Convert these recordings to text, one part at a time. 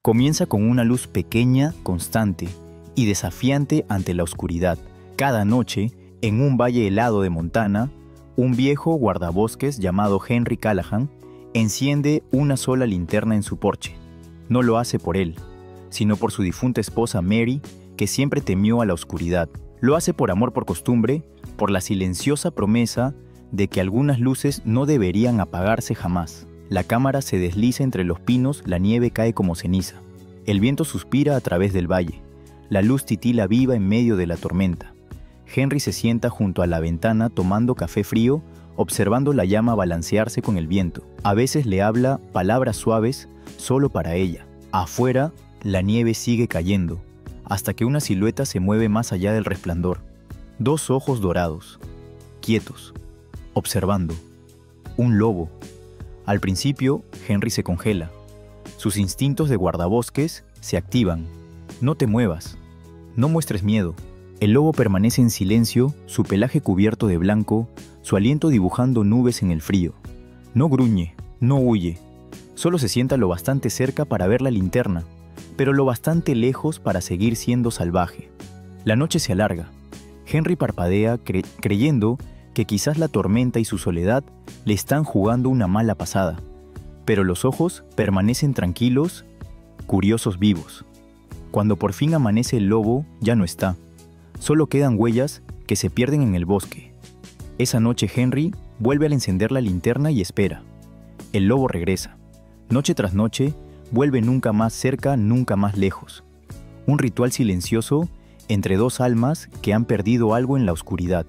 Comienza con una luz pequeña, constante y desafiante ante la oscuridad. Cada noche, en un valle helado de Montana, un viejo guardabosques llamado Henry Callahan enciende una sola linterna en su porche. No lo hace por él, sino por su difunta esposa Mary, que siempre temió a la oscuridad. Lo hace por amor, por costumbre, por la silenciosa promesa de que algunas luces no deberían apagarse jamás. La cámara se desliza entre los pinos, la nieve cae como ceniza. El viento suspira a través del valle. La luz titila viva en medio de la tormenta. Henry se sienta junto a la ventana tomando café frío, observando la llama balancearse con el viento. A veces le habla palabras suaves solo para ella. Afuera, la nieve sigue cayendo, hasta que una silueta se mueve más allá del resplandor. Dos ojos dorados, quietos, observando. Un lobo. Al principio, Henry se congela. Sus instintos de guardabosques se activan. No te muevas. No muestres miedo. El lobo permanece en silencio, su pelaje cubierto de blanco, su aliento dibujando nubes en el frío. No gruñe, no huye. Solo se sienta lo bastante cerca para ver la linterna, pero lo bastante lejos para seguir siendo salvaje. La noche se alarga. Henry parpadea creyendo que quizás la tormenta y su soledad le están jugando una mala pasada, pero los ojos permanecen tranquilos, curiosos vivos. Cuando por fin amanece, el lobo ya no está. Solo quedan huellas que se pierden en el bosque. Esa noche Henry vuelve al encender la linterna y espera. El lobo regresa. Noche tras noche, vuelve nunca más cerca, nunca más lejos. Un ritual silencioso entre dos almas que han perdido algo en la oscuridad.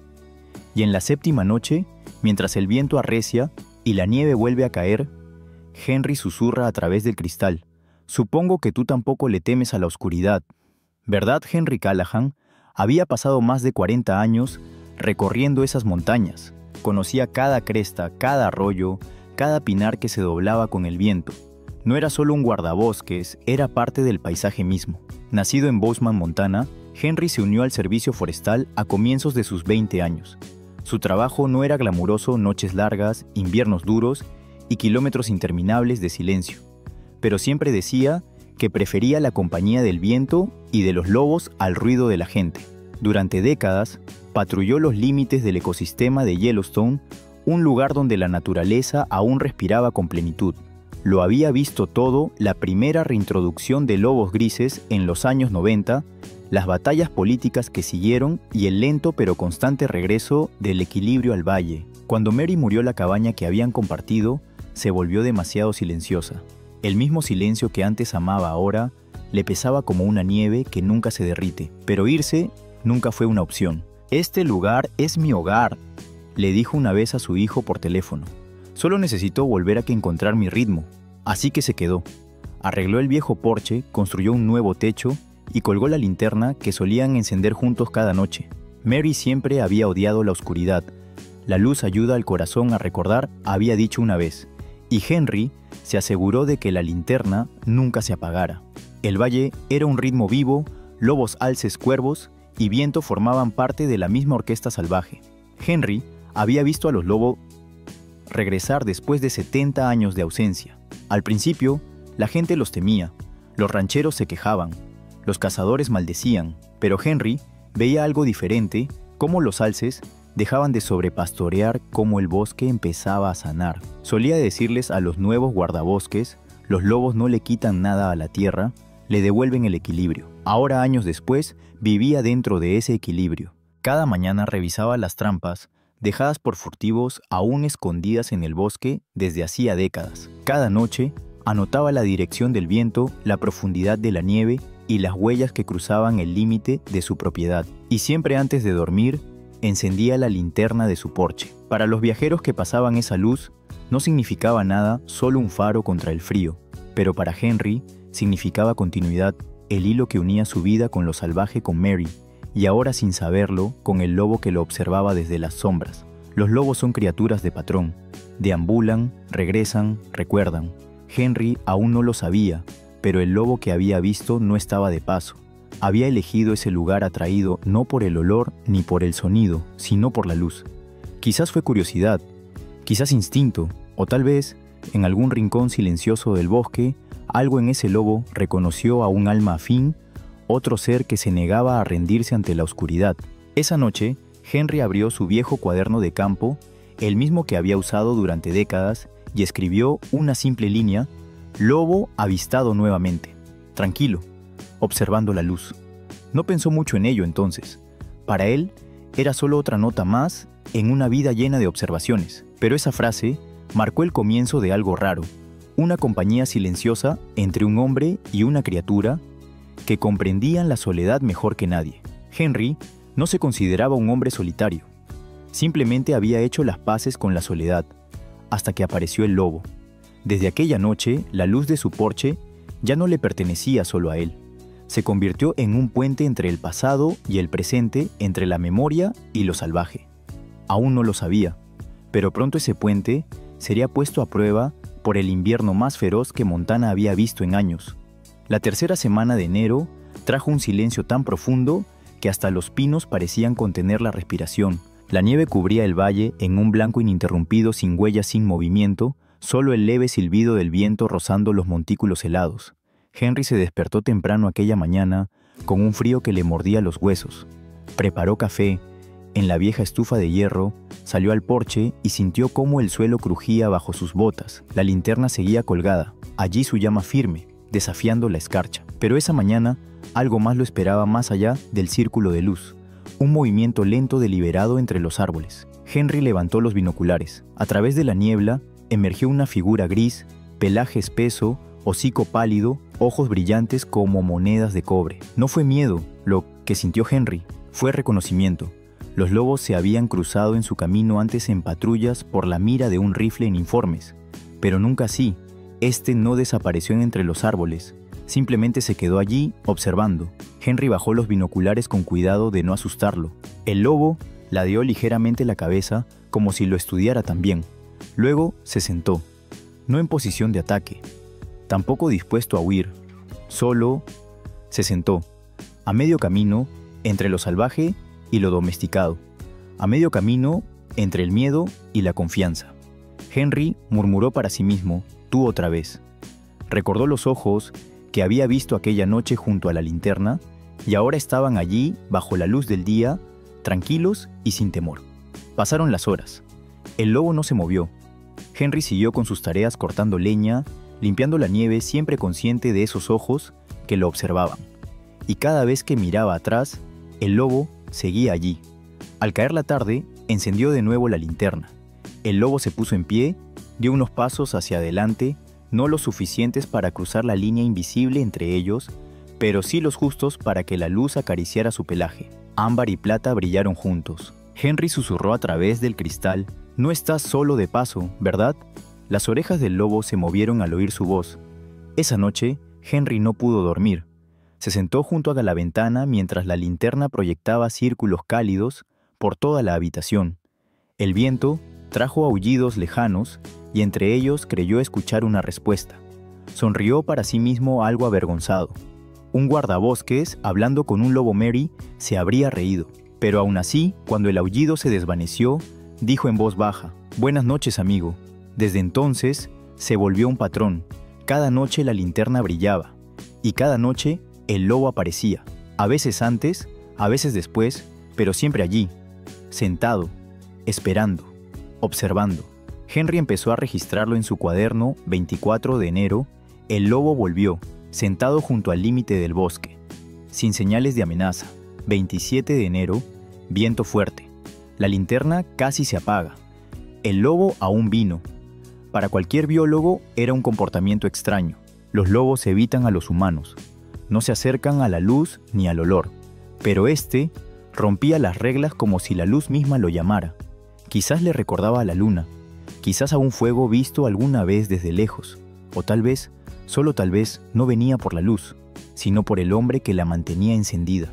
Y en la séptima noche, mientras el viento arrecia y la nieve vuelve a caer, Henry susurra a través del cristal: «Supongo que tú tampoco le temes a la oscuridad, ¿verdad?» Henry Callahan había pasado más de 40 años recorriendo esas montañas. Conocía cada cresta, cada arroyo, cada pinar que se doblaba con el viento. No era solo un guardabosques, era parte del paisaje mismo. Nacido en Bozeman, Montana, Henry se unió al servicio forestal a comienzos de sus 20 años. Su trabajo no era glamuroso: noches largas, inviernos duros y kilómetros interminables de silencio. Pero siempre decía que prefería la compañía del viento y de los lobos al ruido de la gente. Durante décadas, patrulló los límites del ecosistema de Yellowstone, un lugar donde la naturaleza aún respiraba con plenitud. Lo había visto todo: la primera reintroducción de lobos grises en los años 90, las batallas políticas que siguieron y el lento pero constante regreso del equilibrio al valle. Cuando Mary murió, la cabaña que habían compartido se volvió demasiado silenciosa. El mismo silencio que antes amaba ahora le pesaba como una nieve que nunca se derrite. Pero irse nunca fue una opción. «Este lugar es mi hogar», le dijo una vez a su hijo por teléfono. «Solo necesito volver a encontrar mi ritmo». Así que se quedó. Arregló el viejo porche, construyó un nuevo techo y colgó la linterna que solían encender juntos cada noche. Mary siempre había odiado la oscuridad. «La luz ayuda al corazón a recordar», había dicho una vez. Y Henry se aseguró de que la linterna nunca se apagara. El valle era un ritmo vivo, lobos, alces, cuervos y viento formaban parte de la misma orquesta salvaje. Henry había visto a los lobos regresar después de 70 años de ausencia. Al principio, la gente los temía, los rancheros se quejaban, los cazadores maldecían, pero Henry veía algo diferente: cómo los alces dejaban de sobrepastorear, cómo el bosque empezaba a sanar. Solía decirles a los nuevos guardabosques: los lobos no le quitan nada a la tierra, le devuelven el equilibrio. Ahora, años después, vivía dentro de ese equilibrio. Cada mañana revisaba las trampas dejadas por furtivos aún escondidas en el bosque desde hacía décadas. Cada noche anotaba la dirección del viento, la profundidad de la nieve y las huellas que cruzaban el límite de su propiedad. Y siempre antes de dormir, encendía la linterna de su porche. Para los viajeros que pasaban, esa luz no significaba nada, solo un faro contra el frío. Pero para Henry significaba continuidad, el hilo que unía su vida con lo salvaje, con Mary, y ahora, sin saberlo, con el lobo que lo observaba desde las sombras. Los lobos son criaturas de patrón. Deambulan, regresan, recuerdan. Henry aún no lo sabía, pero el lobo que había visto no estaba de paso. Había elegido ese lugar atraído no por el olor ni por el sonido, sino por la luz. Quizás fue curiosidad, quizás instinto, o tal vez, en algún rincón silencioso del bosque, Algo en ese lobo reconoció a un alma afín, otro ser que se negaba a rendirse ante la oscuridad. Esa noche, Henry abrió su viejo cuaderno de campo, el mismo que había usado durante décadas, y escribió una simple línea: «Lobo avistado nuevamente». Tranquilo, observando la luz. No pensó mucho en ello entonces. Para él, era solo otra nota más en una vida llena de observaciones. Pero esa frase marcó el comienzo de algo raro, una compañía silenciosa entre un hombre y una criatura que comprendían la soledad mejor que nadie. Henry no se consideraba un hombre solitario. Simplemente había hecho las paces con la soledad, hasta que apareció el lobo. Desde aquella noche, la luz de su porche ya no le pertenecía solo a él. Se convirtió en un puente entre el pasado y el presente, entre la memoria y lo salvaje. Aún no lo sabía, pero pronto ese puente sería puesto a prueba por el invierno más feroz que Montana había visto en años. La tercera semana de enero trajo un silencio tan profundo que hasta los pinos parecían contener la respiración. La nieve cubría el valle en un blanco ininterrumpido, sin huellas, sin movimiento, solo el leve silbido del viento rozando los montículos helados. Henry se despertó temprano aquella mañana con un frío que le mordía los huesos. Preparó café en la vieja estufa de hierro, salió al porche y sintió cómo el suelo crujía bajo sus botas. La linterna seguía colgada, allí su llama firme, desafiando la escarcha. Pero esa mañana algo más lo esperaba más allá del círculo de luz. Un movimiento lento deliberado entre los árboles. Henry levantó los binoculares. A través de la niebla emergió una figura gris, pelaje espeso, hocico pálido, ojos brillantes como monedas de cobre. No fue miedo lo que sintió Henry, fue reconocimiento. Los lobos se habían cruzado en su camino antes en patrullas por la mira de un rifle en informes, pero nunca así. Este no desapareció entre los árboles, simplemente se quedó allí observando. Henry bajó los binoculares con cuidado de no asustarlo. El lobo ladeó ligeramente la cabeza como si lo estudiara también. Luego se sentó, no en posición de ataque, tampoco dispuesto a huir, solo se sentó, a medio camino entre lo salvaje y lo domesticado, a medio camino entre el miedo y la confianza. Henry murmuró para sí mismo: «Tú otra vez». Recordó los ojos que había visto aquella noche junto a la linterna y ahora estaban allí bajo la luz del día, tranquilos y sin temor. Pasaron las horas. El lobo no se movió. Henry siguió con sus tareas cortando leña, limpiando la nieve, siempre consciente de esos ojos que lo observaban. Y cada vez que miraba atrás, el lobo seguía allí. Al caer la tarde, encendió de nuevo la linterna. El lobo se puso en pie, dio unos pasos hacia adelante, no los suficientes para cruzar la línea invisible entre ellos, pero sí los justos para que la luz acariciara su pelaje. Ámbar y plata brillaron juntos. Henry susurró a través del cristal: «No estás solo de paso, ¿verdad?». Las orejas del lobo se movieron al oír su voz. Esa noche, Henry no pudo dormir. Se sentó junto a la ventana mientras la linterna proyectaba círculos cálidos por toda la habitación. El viento trajo aullidos lejanos y entre ellos creyó escuchar una respuesta. Sonrió para sí mismo algo avergonzado. Un guardabosques, hablando con un lobo Mary, se habría reído. Pero aún así, cuando el aullido se desvaneció, dijo en voz baja: «Buenas noches, amigo». Desde entonces, se volvió un patrón. Cada noche la linterna brillaba, y cada noche el lobo aparecía, a veces antes, a veces después, pero siempre allí, sentado, esperando, observando. Henry empezó a registrarlo en su cuaderno. 24 de enero, el lobo volvió, sentado junto al límite del bosque, sin señales de amenaza. 27 de enero, viento fuerte. La linterna casi se apaga. El lobo aún vino. Para cualquier biólogo era un comportamiento extraño. Los lobos evitan a los humanos. No se acercan a la luz ni al olor. Pero este rompía las reglas como si la luz misma lo llamara. Quizás le recordaba a la luna. Quizás a un fuego visto alguna vez desde lejos. O tal vez, solo tal vez, no venía por la luz, sino por el hombre que la mantenía encendida.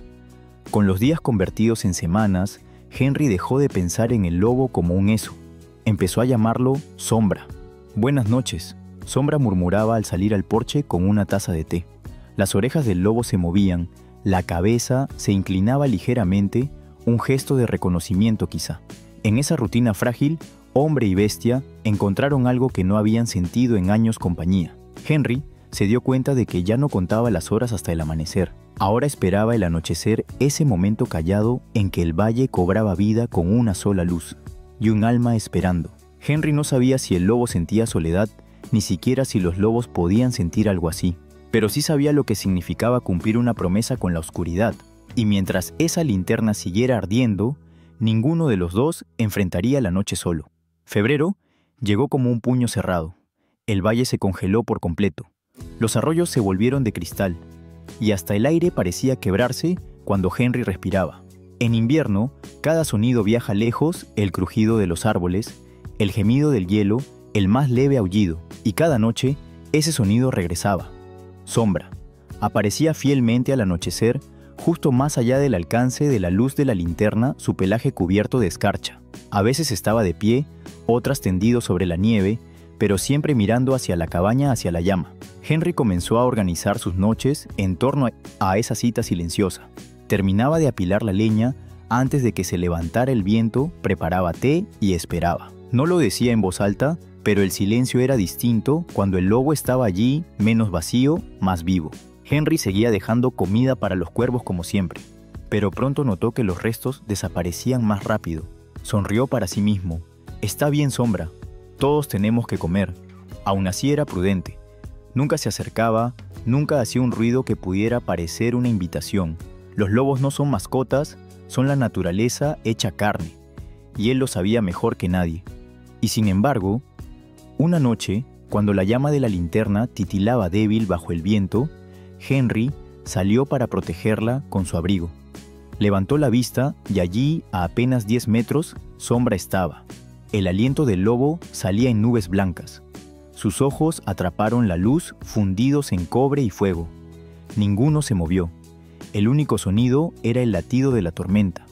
Con los días convertidos en semanas, Henry dejó de pensar en el lobo como un eso. Empezó a llamarlo Sombra. «Buenas noches», Sombra murmuraba al salir al porche con una taza de té. Las orejas del lobo se movían, la cabeza se inclinaba ligeramente, un gesto de reconocimiento quizá. En esa rutina frágil, hombre y bestia encontraron algo que no habían sentido en años compañía. Henry se dio cuenta de que ya no contaba las horas hasta el amanecer. Ahora esperaba el anochecer, ese momento callado en que el valle cobraba vida con una sola luz y un alma esperando. Henry no sabía si el lobo sentía soledad, ni siquiera si los lobos podían sentir algo así, pero sí sabía lo que significaba cumplir una promesa con la oscuridad, y mientras esa linterna siguiera ardiendo, ninguno de los dos enfrentaría la noche solo. Febrero llegó como un puño cerrado. El valle se congeló por completo. Los arroyos se volvieron de cristal, y hasta el aire parecía quebrarse cuando Henry respiraba. En invierno, cada sonido viaja lejos, el crujido de los árboles, el gemido del hielo, el más leve aullido, y cada noche ese sonido regresaba. Sombra. Aparecía fielmente al anochecer, justo más allá del alcance de la luz de la linterna, su pelaje cubierto de escarcha. A veces estaba de pie, otras tendido sobre la nieve, pero siempre mirando hacia la cabaña, hacia la llama. Henry comenzó a organizar sus noches en torno a esa cita silenciosa. Terminaba de apilar la leña antes de que se levantara el viento, preparaba té y esperaba. No lo decía en voz alta, pero el silencio era distinto cuando el lobo estaba allí, menos vacío, más vivo. Henry seguía dejando comida para los cuervos como siempre, pero pronto notó que los restos desaparecían más rápido. Sonrió para sí mismo. Está bien, Sombra. Todos tenemos que comer. Aún así era prudente. Nunca se acercaba, nunca hacía un ruido que pudiera parecer una invitación. Los lobos no son mascotas, son la naturaleza hecha carne, y él lo sabía mejor que nadie. Y sin embargo, una noche, cuando la llama de la linterna titilaba débil bajo el viento, Henry salió para protegerla con su abrigo. Levantó la vista y allí, a apenas 10 metros, Sombra estaba. El aliento del lobo salía en nubes blancas. Sus ojos atraparon la luz, fundidos en cobre y fuego. Ninguno se movió. El único sonido era el latido de la tormenta.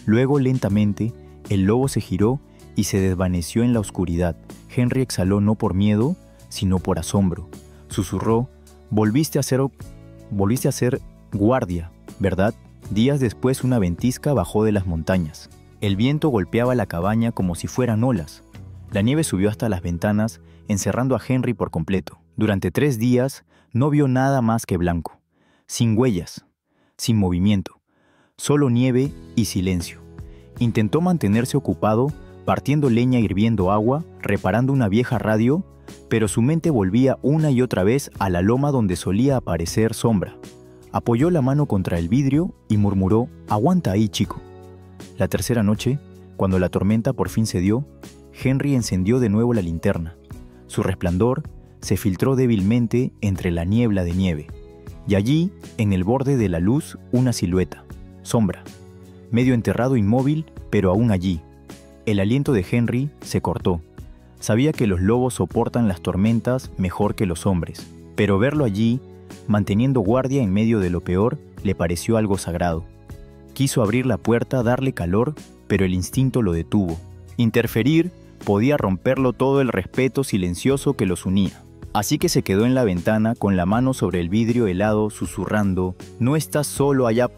Luego, lentamente, el lobo se giró y se desvaneció en la oscuridad. Henry exhaló no por miedo, sino por asombro. Susurró: Volviste a ser guardia, ¿verdad? Días después una ventisca bajó de las montañas. El viento golpeaba la cabaña como si fueran olas. La nieve subió hasta las ventanas, encerrando a Henry por completo. Durante 3 días no vio nada más que blanco, sin huellas, sin movimiento, solo nieve y silencio. Intentó mantenerse ocupado, partiendo leña, hirviendo agua, reparando una vieja radio, pero su mente volvía una y otra vez a la loma donde solía aparecer Sombra. Apoyó la mano contra el vidrio y murmuró: «Aguanta ahí, chico». La tercera noche, cuando la tormenta por fin cedió, Henry encendió de nuevo la linterna. Su resplandor se filtró débilmente entre la niebla de nieve, y allí, en el borde de la luz, una silueta, Sombra, medio enterrado, inmóvil, pero aún allí. El aliento de Henry se cortó. Sabía que los lobos soportan las tormentas mejor que los hombres, pero verlo allí, manteniendo guardia en medio de lo peor, le pareció algo sagrado. Quiso abrir la puerta, darle calor, pero el instinto lo detuvo. Interferir podía romperlo todo el respeto silencioso que los unía. Así que se quedó en la ventana con la mano sobre el vidrio helado, susurrando: «No estás solo allá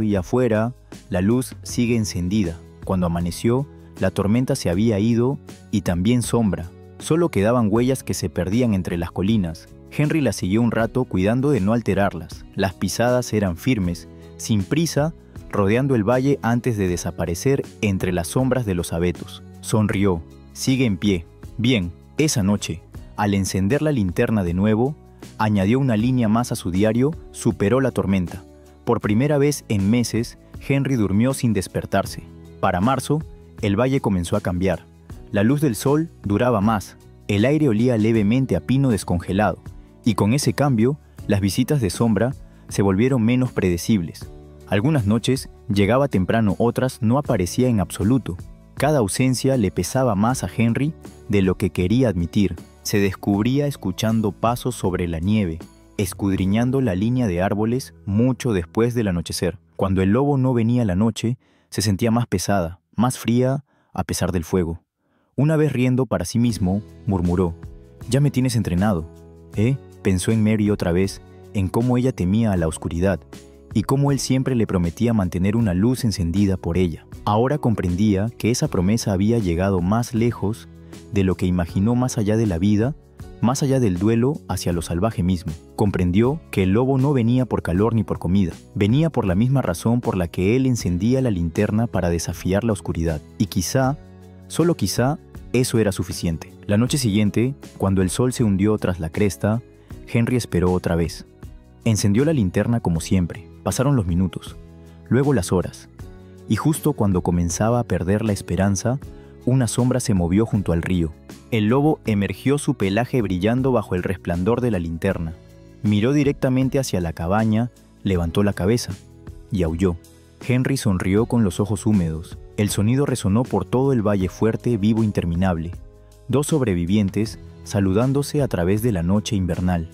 y afuera, la luz sigue encendida». Cuando amaneció, la tormenta se había ido y también Sombra. Solo quedaban huellas que se perdían entre las colinas. Henry las siguió un rato cuidando de no alterarlas. Las pisadas eran firmes, sin prisa, rodeando el valle antes de desaparecer entre las sombras de los abetos. Sonrió. Sigue en pie. Bien, esa noche, al encender la linterna de nuevo, añadió una línea más a su diario, superó la tormenta. Por primera vez en meses, Henry durmió sin despertarse. Para marzo, el valle comenzó a cambiar. La luz del sol duraba más, el aire olía levemente a pino descongelado, y con ese cambio, las visitas de Sombra se volvieron menos predecibles. Algunas noches llegaba temprano, otras no aparecía en absoluto. Cada ausencia le pesaba más a Henry de lo que quería admitir. Se descubría escuchando pasos sobre la nieve, escudriñando la línea de árboles mucho después del anochecer. Cuando el lobo no venía a la noche, se sentía más pesada, más fría a pesar del fuego. Una vez riendo para sí mismo, murmuró: «Ya me tienes entrenado». Pensó en Mary otra vez, en cómo ella temía a la oscuridad, y cómo él siempre le prometía mantener una luz encendida por ella. Ahora comprendía que esa promesa había llegado más lejos de lo que imaginó más allá de la vida, más allá del duelo hacia lo salvaje mismo. Comprendió que el lobo no venía por calor ni por comida, venía por la misma razón por la que él encendía la linterna para desafiar la oscuridad. Y quizá, solo quizá, eso era suficiente. La noche siguiente, cuando el sol se hundió tras la cresta, Henry esperó otra vez. Encendió la linterna como siempre. Pasaron los minutos, luego las horas, y justo cuando comenzaba a perder la esperanza, una sombra se movió junto al río. El lobo emergió, su pelaje brillando bajo el resplandor de la linterna. Miró directamente hacia la cabaña, levantó la cabeza y aulló. Henry sonrió con los ojos húmedos. El sonido resonó por todo el valle fuerte, vivo, interminable. Dos sobrevivientes saludándose a través de la noche invernal.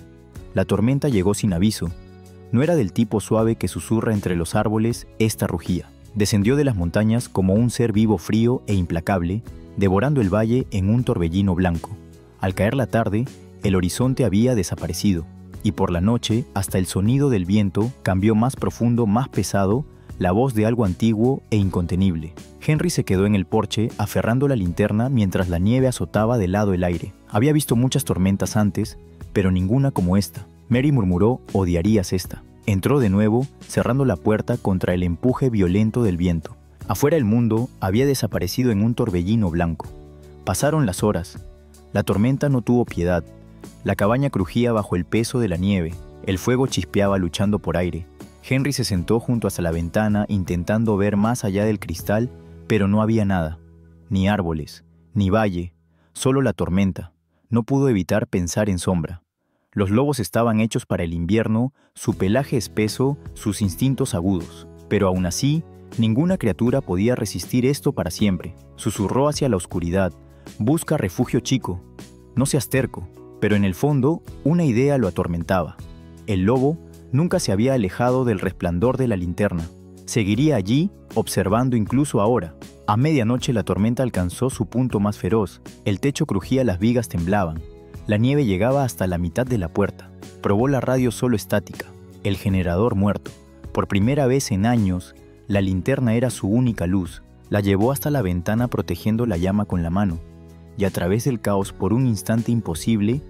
La tormenta llegó sin aviso. No era del tipo suave que susurra entre los árboles, esta rugía. Descendió de las montañas como un ser vivo, frío e implacable, devorando el valle en un torbellino blanco. Al caer la tarde, el horizonte había desaparecido, y por la noche, hasta el sonido del viento cambió, más profundo, más pesado, la voz de algo antiguo e incontenible. Henry se quedó en el porche, aferrando la linterna mientras la nieve azotaba de lado el aire. Había visto muchas tormentas antes, pero ninguna como esta. Mary murmuró: «Odiarías esta». Entró de nuevo, cerrando la puerta contra el empuje violento del viento. Afuera el mundo había desaparecido en un torbellino blanco. Pasaron las horas. La tormenta no tuvo piedad. La cabaña crujía bajo el peso de la nieve. El fuego chispeaba luchando por aire. Henry se sentó junto a la ventana intentando ver más allá del cristal, pero no había nada. Ni árboles, ni valle, solo la tormenta. No pudo evitar pensar en Sombra. Los lobos estaban hechos para el invierno, su pelaje espeso, sus instintos agudos. Pero aún así, ninguna criatura podía resistir esto para siempre. Susurró hacia la oscuridad: «Busca refugio, chico. No seas terco». Pero en el fondo, una idea lo atormentaba. El lobo nunca se había alejado del resplandor de la linterna. Seguiría allí, observando incluso ahora. A medianoche la tormenta alcanzó su punto más feroz. El techo crujía, las vigas temblaban. La nieve llegaba hasta la mitad de la puerta. Probó la radio solo estática, el generador muerto. Por primera vez en años, la linterna era su única luz. La llevó hasta la ventana protegiendo la llama con la mano. Y a través del caos, por un instante imposible,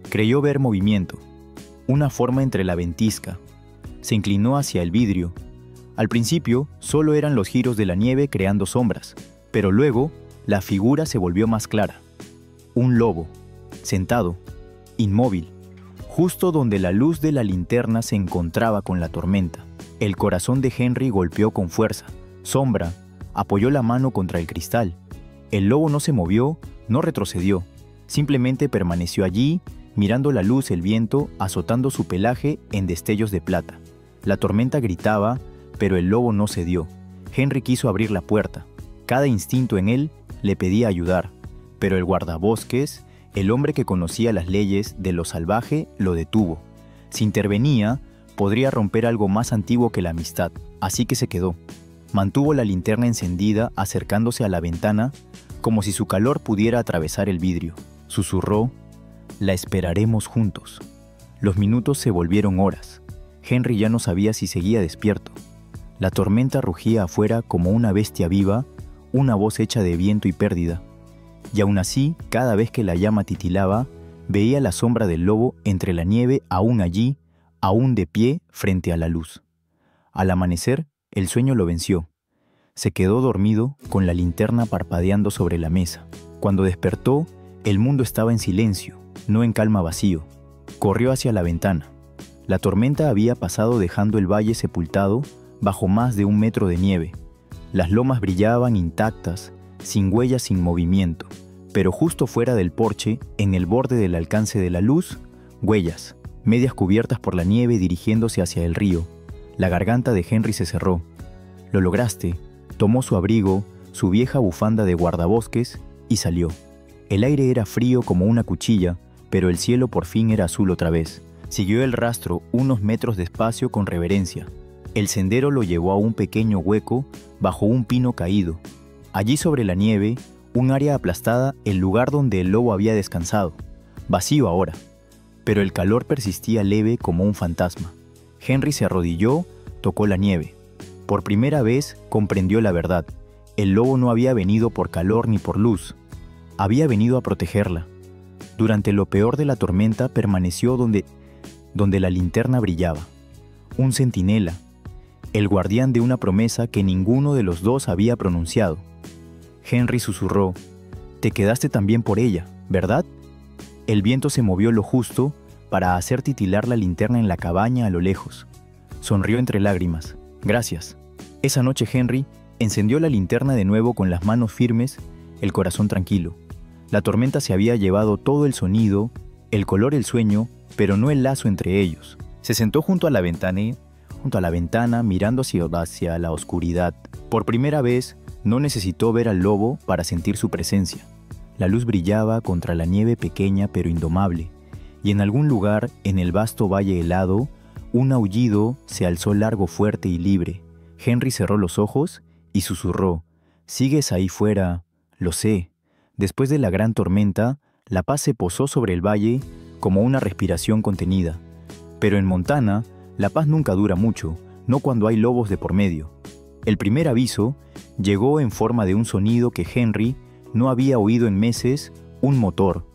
creyó ver movimiento. Una forma entre la ventisca. Se inclinó hacia el vidrio. Al principio, solo eran los giros de la nieve creando sombras, pero luego, la figura se volvió más clara. Un lobo, sentado, inmóvil, justo donde la luz de la linterna se encontraba con la tormenta. El corazón de Henry golpeó con fuerza. Sombra apoyó la mano contra el cristal. El lobo no se movió, no retrocedió. Simplemente permaneció allí, mirando la luz, el viento, azotando su pelaje en destellos de plata. La tormenta gritaba, pero el lobo no cedió. Henry quiso abrir la puerta. Cada instinto en él le pedía ayudar, pero el guardabosques, el hombre que conocía las leyes de lo salvaje, lo detuvo. Si intervenía, podría romper algo más antiguo que la amistad, así que se quedó. Mantuvo la linterna encendida, acercándose a la ventana, como si su calor pudiera atravesar el vidrio. Susurró: «La esperaremos juntos». Los minutos se volvieron horas. Henry ya no sabía si seguía despierto. La tormenta rugía afuera como una bestia viva, una voz hecha de viento y pérdida. Y aún así, cada vez que la llama titilaba, veía la sombra del lobo entre la nieve, aún allí, aún de pie frente a la luz. Al amanecer, el sueño lo venció. Se quedó dormido con la linterna parpadeando sobre la mesa. Cuando despertó, el mundo estaba en silencio, no en calma, vacío. Corrió hacia la ventana. La tormenta había pasado dejando el valle sepultado bajo más de 1 metro de nieve. Las lomas brillaban intactas, sin huellas, sin movimiento. Pero justo fuera del porche, en el borde del alcance de la luz, huellas, medias cubiertas por la nieve dirigiéndose hacia el río. La garganta de Henry se cerró. «Lo lograste». Tomó su abrigo, su vieja bufanda de guardabosques y salió. El aire era frío como una cuchilla, pero el cielo por fin era azul otra vez. Siguió el rastro unos metros despacio con reverencia. El sendero lo llevó a un pequeño hueco bajo un pino caído. Allí sobre la nieve, un área aplastada, el lugar donde el lobo había descansado. Vacío ahora, pero el calor persistía leve como un fantasma. Henry se arrodilló, tocó la nieve. Por primera vez comprendió la verdad. El lobo no había venido por calor ni por luz. Había venido a protegerla. Durante lo peor de la tormenta permaneció donde la linterna brillaba. Un centinela, el guardián de una promesa que ninguno de los dos había pronunciado. Henry susurró: «Te quedaste también por ella, ¿verdad?». El viento se movió lo justo para hacer titilar la linterna en la cabaña a lo lejos. Sonrió entre lágrimas. «Gracias». Esa noche Henry encendió la linterna de nuevo con las manos firmes, el corazón tranquilo. La tormenta se había llevado todo el sonido, el color, el sueño, pero no el lazo entre ellos. Se sentó junto a la ventana mirando hacia la oscuridad. Por primera vez no necesitó ver al lobo para sentir su presencia. La luz brillaba contra la nieve pequeña pero indomable, y en algún lugar, en el vasto valle helado, un aullido se alzó largo, fuerte y libre. Henry cerró los ojos y susurró: «Sigues ahí fuera, lo sé». Después de la gran tormenta, la paz se posó sobre el valle como una respiración contenida. Pero en Montana, la paz nunca dura mucho, no cuando hay lobos de por medio. El primer aviso llegó en forma de un sonido que Henry no había oído en meses: un motor,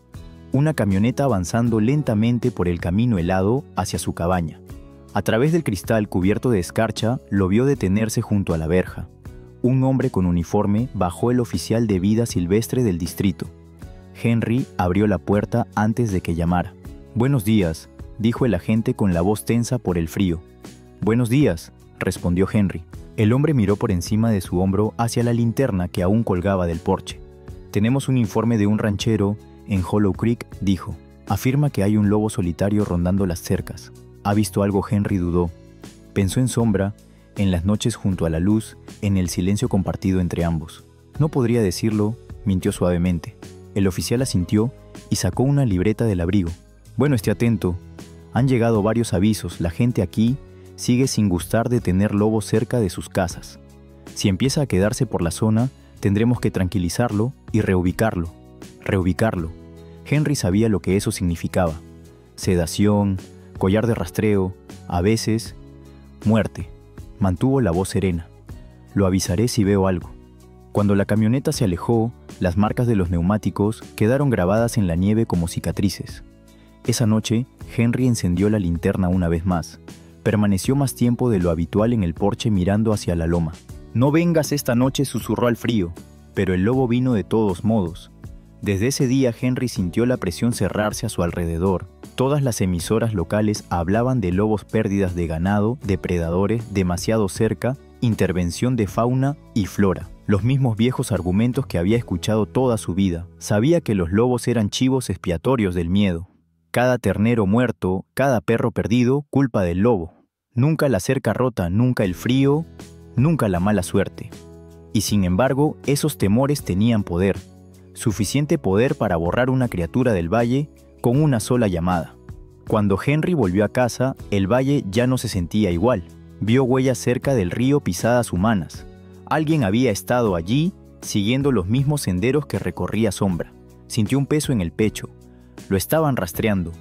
una camioneta avanzando lentamente por el camino helado hacia su cabaña. A través del cristal cubierto de escarcha, lo vio detenerse junto a la verja. Un hombre con uniforme bajó, el oficial de vida silvestre del distrito. Henry abrió la puerta antes de que llamara. «Buenos días», dijo el agente con la voz tensa por el frío. «Buenos días», respondió Henry. El hombre miró por encima de su hombro hacia la linterna que aún colgaba del porche. «Tenemos un informe de un ranchero en Hollow Creek», dijo. «Afirma que hay un lobo solitario rondando las cercas». ¿Ha visto algo? Henry dudó. Pensó en Sombra, en las noches junto a la luz, en el silencio compartido entre ambos. No podría decirlo, mintió suavemente. El oficial asintió y sacó una libreta del abrigo. «Bueno, esté atento. Han llegado varios avisos. La gente aquí sigue sin gustar de tener lobos cerca de sus casas. Si empieza a quedarse por la zona, tendremos que tranquilizarlo y reubicarlo». Reubicarlo. Henry sabía lo que eso significaba. Sedación, collar de rastreo, a veces, muerte. Mantuvo la voz serena. «Lo avisaré si veo algo». Cuando la camioneta se alejó, las marcas de los neumáticos quedaron grabadas en la nieve como cicatrices. Esa noche, Henry encendió la linterna una vez más. Permaneció más tiempo de lo habitual en el porche mirando hacia la loma. «No vengas esta noche», susurró al frío, pero el lobo vino de todos modos. Desde ese día Henry sintió la presión cerrarse a su alrededor. Todas las emisoras locales hablaban de lobos, pérdidas de ganado, depredadores, demasiado cerca, intervención de fauna y flora. Los mismos viejos argumentos que había escuchado toda su vida. Sabía que los lobos eran chivos expiatorios del miedo. Cada ternero muerto, cada perro perdido, culpa del lobo. Nunca la cerca rota, nunca el frío, nunca la mala suerte. Y sin embargo, esos temores tenían poder. Suficiente poder para borrar una criatura del valle con una sola llamada. Cuando Henry volvió a casa, el valle ya no se sentía igual. Vio huellas cerca del río, pisadas humanas. Alguien había estado allí, siguiendo los mismos senderos que recorría Sombra. Sintió un peso en el pecho. Lo estaban rastreando.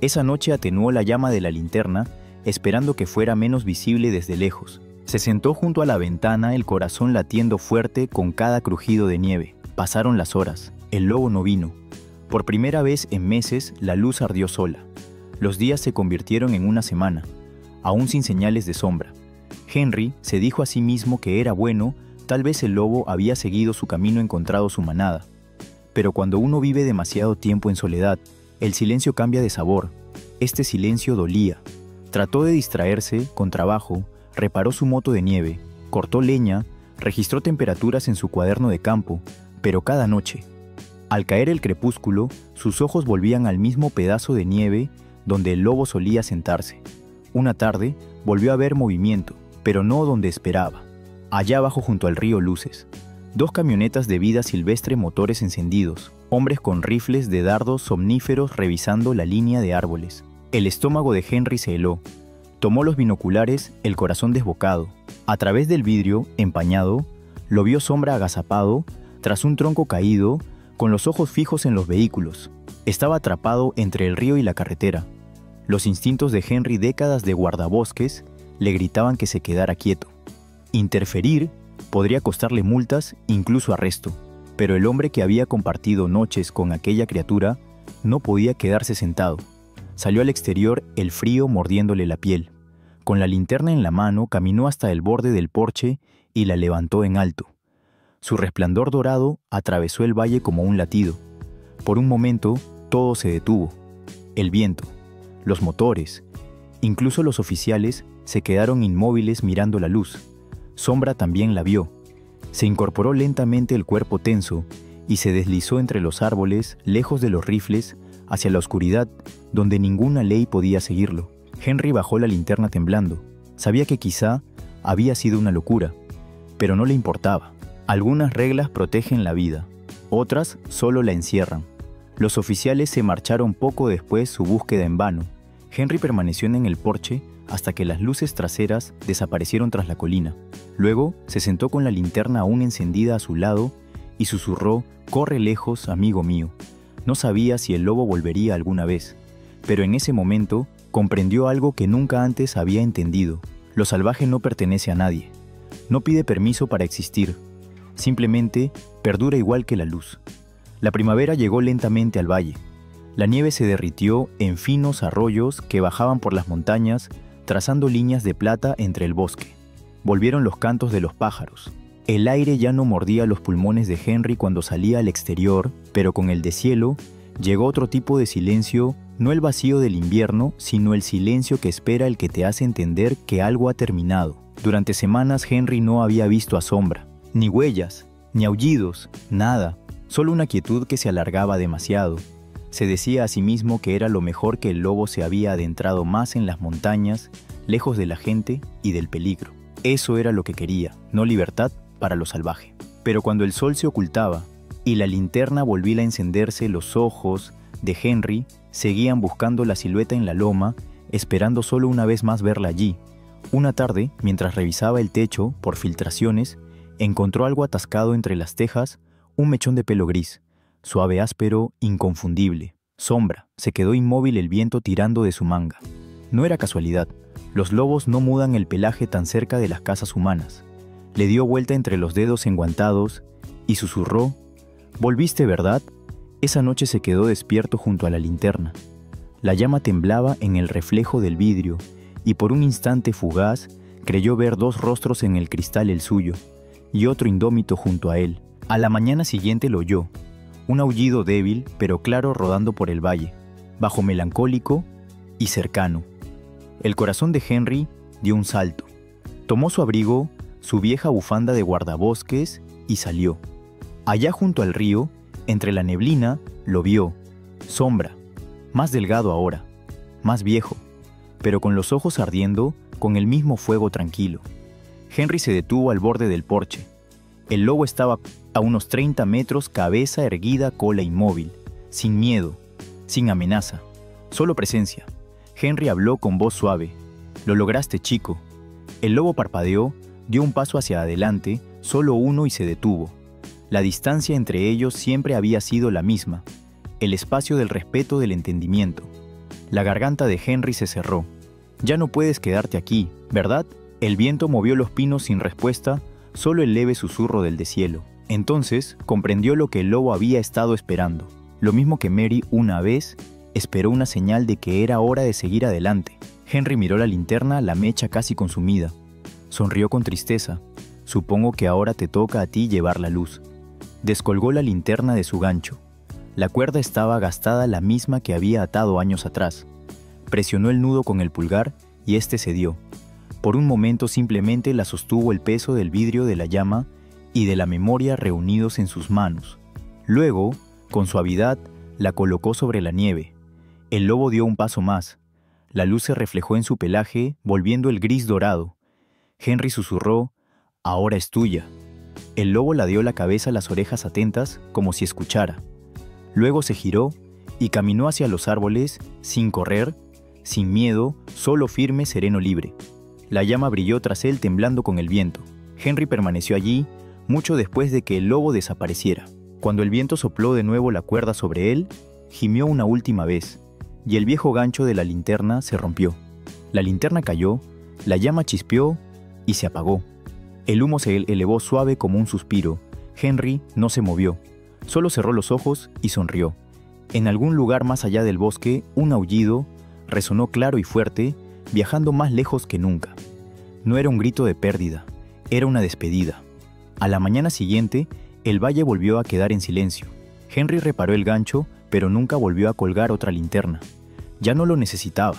Esa noche atenuó la llama de la linterna, esperando que fuera menos visible desde lejos. Se sentó junto a la ventana, el corazón latiendo fuerte con cada crujido de nieve. Pasaron las horas. El lobo no vino. Por primera vez en meses, la luz ardió sola. Los días se convirtieron en una semana, aún sin señales de Sombra. Henry se dijo a sí mismo que era bueno, tal vez el lobo había seguido su camino, encontrado su manada. Pero cuando uno vive demasiado tiempo en soledad, el silencio cambia de sabor. Este silencio dolía. Trató de distraerse con trabajo, reparó su moto de nieve, cortó leña, registró temperaturas en su cuaderno de campo, pero cada noche, al caer el crepúsculo, sus ojos volvían al mismo pedazo de nieve donde el lobo solía sentarse. Una tarde, volvió a ver movimiento, pero no donde esperaba. Allá abajo junto al río, luces. 2 camionetas de vida silvestre, motores encendidos, hombres con rifles de dardos somníferos revisando la línea de árboles. El estómago de Henry se heló. Tomó los binoculares, el corazón desbocado. A través del vidrio, empañado, lo vio Sombra agazapado, tras un tronco caído, con los ojos fijos en los vehículos. Estaba atrapado entre el río y la carretera. Los instintos de Henry, décadas de guardabosques, le gritaban que se quedara quieto. Interferir podría costarle multas, incluso arresto, pero el hombre que había compartido noches con aquella criatura no podía quedarse sentado. Salió al exterior, el frío mordiéndole la piel. Con la linterna en la mano, caminó hasta el borde del porche y la levantó en alto. Su resplandor dorado atravesó el valle como un latido. Por un momento, todo se detuvo. El viento, los motores, incluso los oficiales se quedaron inmóviles mirando la luz. Sombra también la vio. Se incorporó lentamente el cuerpo tenso y se deslizó entre los árboles, lejos de los rifles, hacia la oscuridad, donde ninguna ley podía seguirlo. Henry bajó la linterna temblando. Sabía que quizá había sido una locura, pero no le importaba. Algunas reglas protegen la vida, otras solo la encierran. Los oficiales se marcharon poco después, su búsqueda en vano. Henry permaneció en el porche hasta que las luces traseras desaparecieron tras la colina. Luego se sentó con la linterna aún encendida a su lado y susurró: «Corre lejos, amigo mío». No sabía si el lobo volvería alguna vez, pero en ese momento comprendió algo que nunca antes había entendido. Lo salvaje no pertenece a nadie. No pide permiso para existir. Simplemente perdura igual que la luz. La primavera llegó lentamente al valle. La nieve se derritió en finos arroyos que bajaban por las montañas, trazando líneas de plata entre el bosque. Volvieron los cantos de los pájaros. El aire ya no mordía los pulmones de Henry cuando salía al exterior, pero con el deshielo llegó otro tipo de silencio, no el vacío del invierno, sino el silencio que espera el que te hace entender que algo ha terminado. Durante semanas Henry no había visto a Sombra, ni huellas, ni aullidos, nada, solo una quietud que se alargaba demasiado. Se decía a sí mismo que era lo mejor que el lobo se había adentrado más en las montañas, lejos de la gente y del peligro. Eso era lo que quería, no libertad para lo salvaje. Pero cuando el sol se ocultaba y la linterna volvía a encenderse, los ojos de Henry seguían buscando la silueta en la loma, esperando solo una vez más verla allí. Una tarde, mientras revisaba el techo por filtraciones, encontró algo atascado entre las tejas, un mechón de pelo gris, suave, áspero, inconfundible. Sombra. Se quedó inmóvil, el viento tirando de su manga. No era casualidad. Los lobos no mudan el pelaje tan cerca de las casas humanas. Le dio vuelta entre los dedos enguantados y susurró: «¿Volviste, verdad?». Esa noche se quedó despierto junto a la linterna. La llama temblaba en el reflejo del vidrio y por un instante fugaz creyó ver dos rostros en el cristal, el suyo y otro indómito junto a él. A la mañana siguiente lo oyó, un aullido débil pero claro rodando por el valle, bajo, melancólico y cercano. El corazón de Henry dio un salto. Tomó su abrigo, su vieja bufanda de guardabosques y salió. Allá junto al río, entre la neblina, lo vio. Sombra, más delgado ahora, más viejo, pero con los ojos ardiendo, con el mismo fuego tranquilo. Henry se detuvo al borde del porche. El lobo estaba a unos 30 metros, cabeza erguida, cola inmóvil, sin miedo, sin amenaza, solo presencia. Henry habló con voz suave: «Lo lograste, chico». El lobo parpadeó, dio un paso hacia adelante, solo uno, y se detuvo. La distancia entre ellos siempre había sido la misma, el espacio del respeto, del entendimiento. La garganta de Henry se cerró. «Ya no puedes quedarte aquí, ¿verdad?». El viento movió los pinos sin respuesta, solo el leve susurro del deshielo. Entonces comprendió lo que el lobo había estado esperando. Lo mismo que Mary una vez esperó, una señal de que era hora de seguir adelante. Henry miró la linterna, la mecha casi consumida. Sonrió con tristeza. «Supongo que ahora te toca a ti llevar la luz». Descolgó la linterna de su gancho. La cuerda estaba gastada, la misma que había atado años atrás. Presionó el nudo con el pulgar y éste cedió. Por un momento simplemente la sostuvo el peso del vidrio, de la llama y de la memoria reunidos en sus manos. Luego, con suavidad, la colocó sobre la nieve. El lobo dio un paso más. La luz se reflejó en su pelaje, volviendo el gris dorado. Henry susurró: «Ahora es tuya». El lobo ladeó la cabeza, las orejas atentas, como si escuchara. Luego se giró y caminó hacia los árboles, sin correr, sin miedo, solo firme, sereno, libre. La llama brilló tras él, temblando con el viento. Henry permaneció allí, mucho después de que el lobo desapareciera. Cuando el viento sopló de nuevo la cuerda sobre él, gimió una última vez, y el viejo gancho de la linterna se rompió. La linterna cayó, la llama chispeó y se apagó. El humo se elevó suave como un suspiro. Henry no se movió, solo cerró los ojos y sonrió. En algún lugar más allá del bosque, un aullido resonó claro y fuerte, viajando más lejos que nunca. No era un grito de pérdida, era una despedida. A la mañana siguiente, el valle volvió a quedar en silencio. Henry reparó el gancho, pero nunca volvió a colgar otra linterna. Ya no lo necesitaba.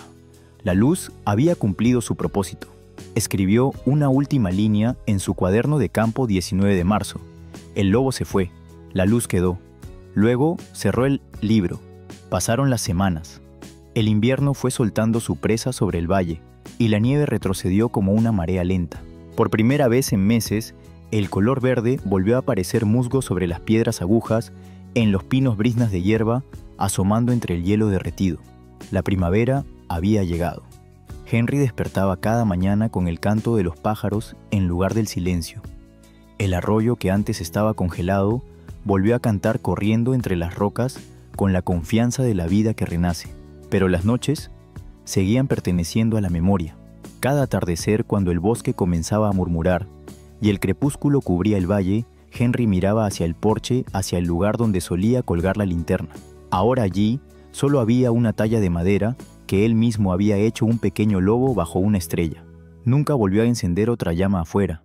La luz había cumplido su propósito. Escribió una última línea en su cuaderno de campo 19 de marzo. El lobo se fue, la luz quedó. Luego cerró el libro. Pasaron las semanas. El invierno fue soltando su presa sobre el valle, y la nieve retrocedió como una marea lenta. Por primera vez en meses, el color verde volvió a aparecer musgo sobre las piedras agujas, en los pinos briznas de hierba, asomando entre el hielo derretido. La primavera había llegado. Henry despertaba cada mañana con el canto de los pájaros en lugar del silencio. El arroyo que antes estaba congelado volvió a cantar corriendo entre las rocas con la confianza de la vida que renace. Pero las noches seguían perteneciendo a la memoria. Cada atardecer, cuando el bosque comenzaba a murmurar y el crepúsculo cubría el valle, Henry miraba hacia el porche, hacia el lugar donde solía colgar la linterna. Ahora allí solo había una talla de madera que él mismo había hecho un pequeño lobo bajo una estrella. Nunca volvió a encender otra llama afuera.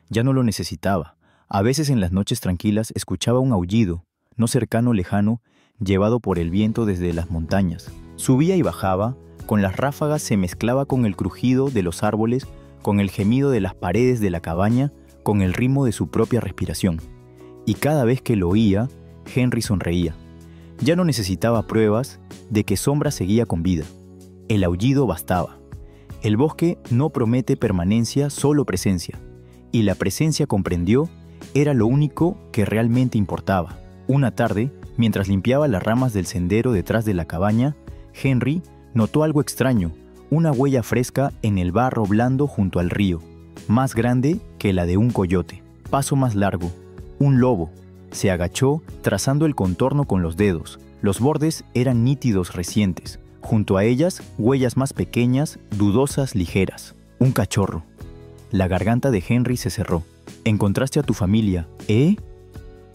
Ya no lo necesitaba. A veces en las noches tranquilas escuchaba un aullido, no cercano, lejano, llevado por el viento desde las montañas. Subía y bajaba, con las ráfagas se mezclaba con el crujido de los árboles, con el gemido de las paredes de la cabaña, con el ritmo de su propia respiración. Y cada vez que lo oía, Henry sonreía. Ya no necesitaba pruebas de que Sombra seguía con vida. El aullido bastaba. El bosque no promete permanencia, solo presencia. Y la presencia, comprendió, era lo único que realmente importaba. Una tarde, mientras limpiaba las ramas del sendero detrás de la cabaña, Henry notó algo extraño, una huella fresca en el barro blando junto al río, más grande que la de un coyote. Paso más largo, un lobo. Se agachó, trazando el contorno con los dedos. Los bordes eran nítidos, recientes. Junto a ellas, huellas más pequeñas, dudosas, ligeras. Un cachorro. La garganta de Henry se cerró. «¿Encontraste a tu familia, eh?»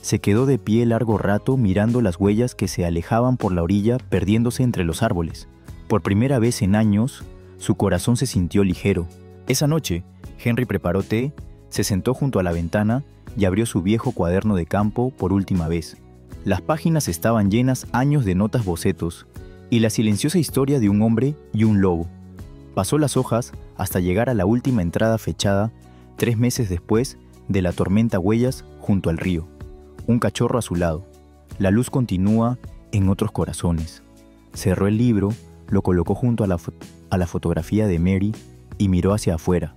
Se quedó de pie largo rato mirando las huellas que se alejaban por la orilla, perdiéndose entre los árboles. Por primera vez en años, su corazón se sintió ligero. Esa noche, Henry preparó té, se sentó junto a la ventana y abrió su viejo cuaderno de campo por última vez. Las páginas estaban llenas años de notas bocetos y la silenciosa historia de un hombre y un lobo. Pasó las hojas hasta llegar a la última entrada fechada 3 meses después de la tormenta Huellas junto al río. Un cachorro a su lado. La luz continúa en otros corazones. Cerró el libro, lo colocó junto a la fotografía de Mary y miró hacia afuera.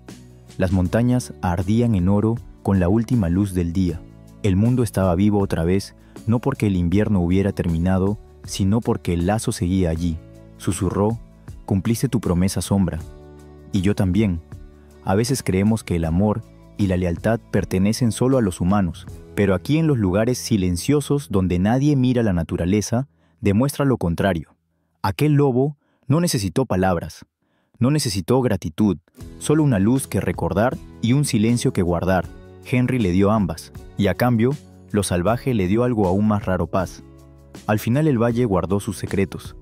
Las montañas ardían en oro con la última luz del día. El mundo estaba vivo otra vez, no porque el invierno hubiera terminado, sino porque el lazo seguía allí. Susurró: «Cumpliste tu promesa, Sombra. Y yo también». A veces creemos que el amor y la lealtad pertenecen solo a los humanos, pero aquí, en los lugares silenciosos donde nadie mira la naturaleza, demuestra lo contrario. Aquel lobo no necesitó palabras, no necesitó gratitud, solo una luz que recordar y un silencio que guardar. Henry le dio ambas, y a cambio, lo salvaje le dio algo aún más raro: paz. Al final el valle guardó sus secretos.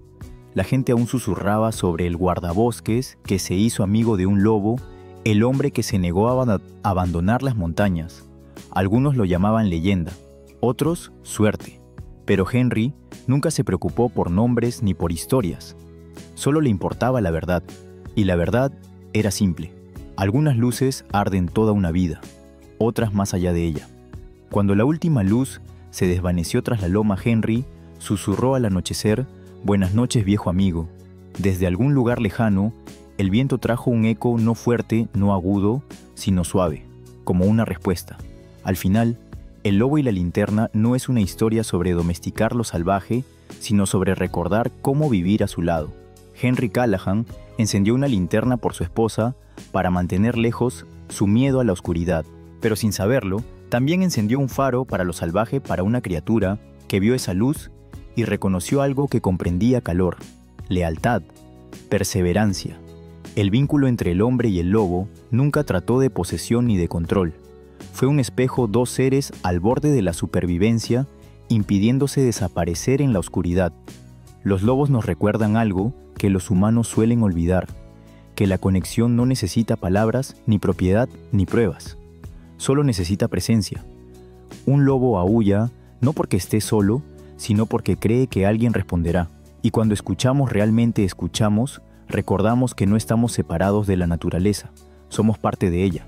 La gente aún susurraba sobre el guardabosques que se hizo amigo de un lobo, el hombre que se negó a abandonar las montañas. Algunos lo llamaban leyenda, otros suerte. Pero Henry nunca se preocupó por nombres ni por historias. Solo le importaba la verdad, y la verdad era simple. Algunas luces arden toda una vida, otras más allá de ella. Cuando la última luz se desvaneció tras la loma, Henry susurró al anochecer: «Buenas noches, viejo amigo». Desde algún lugar lejano, el viento trajo un eco no fuerte, no agudo, sino suave, como una respuesta. Al final, El lobo y la linterna no es una historia sobre domesticar lo salvaje, sino sobre recordar cómo vivir a su lado. Henry Callahan encendió una linterna por su esposa para mantener lejos su miedo a la oscuridad, pero sin saberlo, también encendió un faro para lo salvaje, para una criatura que vio esa luz y reconoció algo que comprendía: calor, lealtad, perseverancia. El vínculo entre el hombre y el lobo nunca trató de posesión ni de control. Fue un espejo, dos seres al borde de la supervivencia, impidiéndose desaparecer en la oscuridad. Los lobos nos recuerdan algo que los humanos suelen olvidar, que la conexión no necesita palabras, ni propiedad, ni pruebas. Solo necesita presencia. Un lobo aúlla no porque esté solo, sino porque cree que alguien responderá. Y cuando escuchamos realmente escuchamos, recordamos que no estamos separados de la naturaleza, somos parte de ella.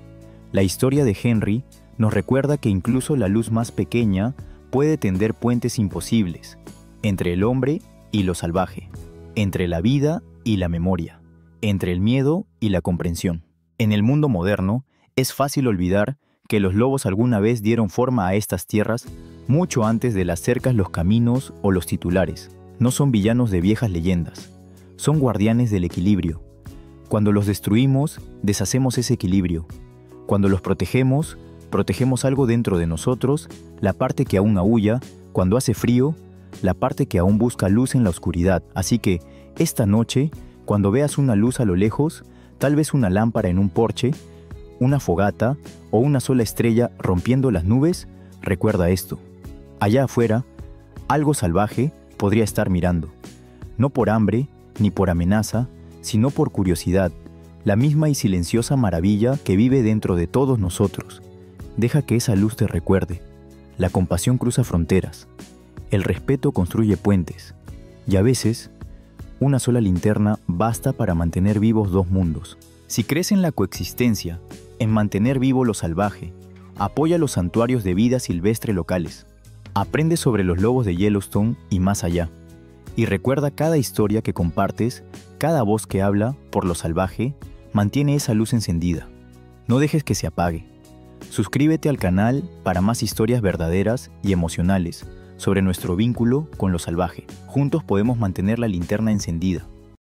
La historia de Henry nos recuerda que incluso la luz más pequeña puede tender puentes imposibles entre el hombre y lo salvaje, entre la vida y la memoria, entre el miedo y la comprensión. En el mundo moderno, es fácil olvidar que los lobos alguna vez dieron forma a estas tierras mucho antes de las cercas, los caminos o los titulares. No son villanos de viejas leyendas, son guardianes del equilibrio. Cuando los destruimos, deshacemos ese equilibrio. Cuando los protegemos, protegemos algo dentro de nosotros, la parte que aún aúlla, cuando hace frío, la parte que aún busca luz en la oscuridad. Así que, esta noche, cuando veas una luz a lo lejos, tal vez una lámpara en un porche, una fogata o una sola estrella rompiendo las nubes, recuerda esto. Allá afuera, algo salvaje podría estar mirando. No por hambre, ni por amenaza, sino por curiosidad, la misma y silenciosa maravilla que vive dentro de todos nosotros. Deja que esa luz te recuerde. La compasión cruza fronteras. El respeto construye puentes. Y a veces, una sola linterna basta para mantener vivos dos mundos. Si crees en la coexistencia, en mantener vivo lo salvaje, apoya los santuarios de vida silvestre locales. Aprende sobre los lobos de Yellowstone y más allá. Y recuerda cada historia que compartes, cada voz que habla por lo salvaje, mantiene esa luz encendida. No dejes que se apague. Suscríbete al canal para más historias verdaderas y emocionales sobre nuestro vínculo con lo salvaje. Juntos podemos mantener la linterna encendida.